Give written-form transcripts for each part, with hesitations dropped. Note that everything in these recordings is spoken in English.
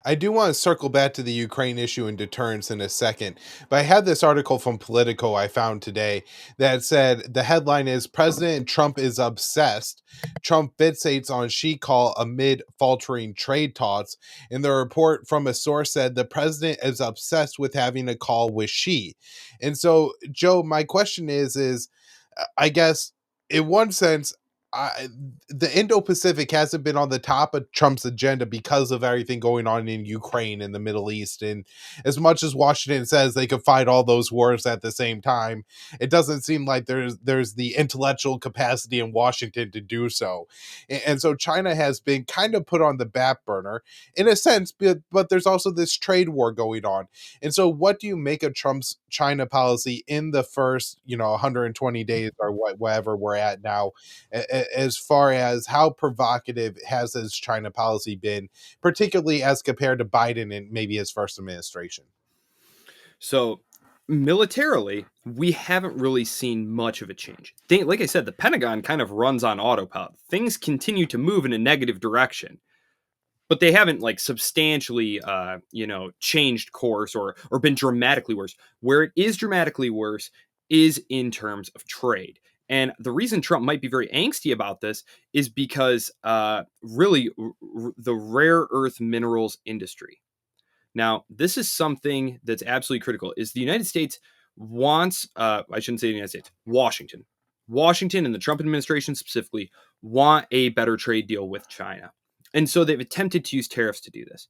I do want to circle back to the Ukraine issue and deterrence in a second, but I had this article from Politico I found today that said the headline is President Trump is obsessed. Trump fixates on Xi call amid faltering trade talks. And the report from a source said the president is obsessed with having a call with Xi. And so, Joe, my question is I guess in one sense, I, the Indo-Pacific hasn't been on the top of Trump's agenda because of everything going on in Ukraine and the Middle East. And as much as Washington says they could fight all those wars at the same time, it doesn't seem like there's the intellectual capacity in Washington to do so. And so China has been kind of put on the back burner in a sense, but there's also this trade war going on. And so what do you make of Trump's China policy in the first, 120 days or whatever we're at now, as far as how provocative has his China policy been, particularly as compared to Biden and maybe his first administration? So militarily, we haven't really seen much of a change. Like I said, the Pentagon kind of runs on autopilot. Things continue to move in a negative direction, but they haven't like substantially, changed course or been dramatically worse. Where it is dramatically worse is in terms of trade. And the reason Trump might be very angsty about this is because really the rare earth minerals industry. Now, this is something that's absolutely critical. Is the United States wants, I shouldn't say the United States, Washington and the Trump administration specifically want a better trade deal with China. And so they've attempted to use tariffs to do this.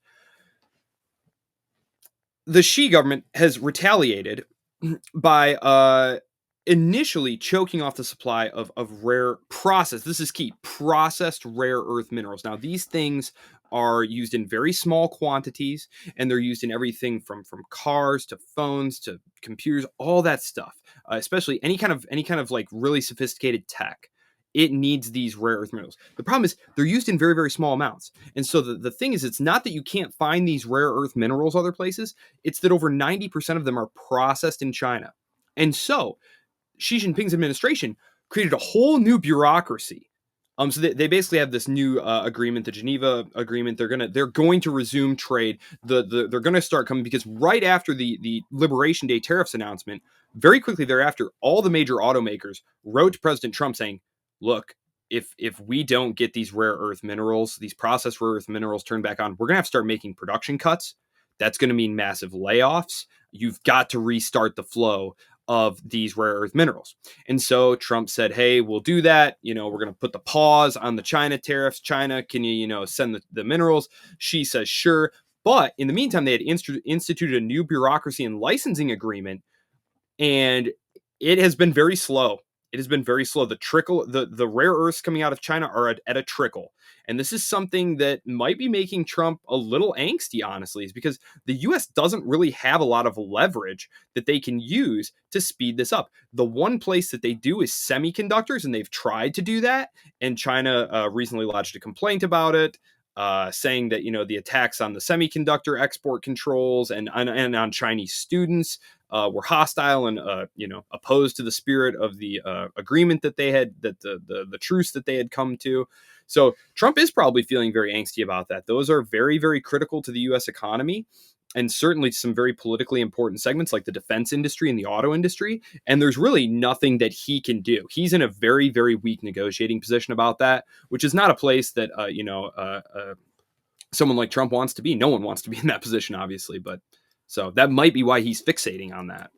The Xi government has retaliated by initially choking off the supply of rare this is key, processed rare earth minerals. Now, these things are used in very small quantities, and they're used in everything from cars to phones to computers, all that stuff, especially any kind of like really sophisticated tech. It needs these rare earth minerals. The problem is they're used in very, very small amounts. And so the thing is, it's not that you can't find these rare earth minerals other places. It's that over 90% of them are processed in China. And so Xi Jinping's administration created a whole new bureaucracy. So they basically have this new agreement, the Geneva Agreement. They're going to resume trade. They're going to start coming because right after the Liberation Day tariffs announcement, very quickly thereafter, all the major automakers wrote to President Trump saying, "Look, if we don't get these rare earth minerals, these processed rare earth minerals turned back on, we're going to have to start making production cuts. That's going to mean massive layoffs. You've got to restart the flow of these rare earth minerals." And so Trump said, "Hey, we'll do that. We're going to put the pause on the China tariffs. China, can you, send the minerals?" She says, "Sure." But in the meantime, they had instituted a new bureaucracy and licensing agreement, and it has been very slow. It has been very slow. The rare earths coming out of China are at a trickle. And this is something that might be making Trump a little angsty, honestly, is because the US doesn't really have a lot of leverage that they can use to speed this up. The one place that they do is semiconductors, and they've tried to do that. And China recently lodged a complaint about it, saying that, the attacks on the semiconductor export controls and on Chinese students were hostile and opposed to the spirit of the agreement that they had, that the truce that they had come to. So Trump is probably feeling very angsty about that. Those are very, very critical to the U.S. economy, and certainly some very politically important segments like the defense industry and the auto industry. And there's really nothing that he can do. He's in a very, very weak negotiating position about that, which is not a place that someone like Trump wants to be. No one wants to be in that position, obviously, but so that might be why he's fixating on that.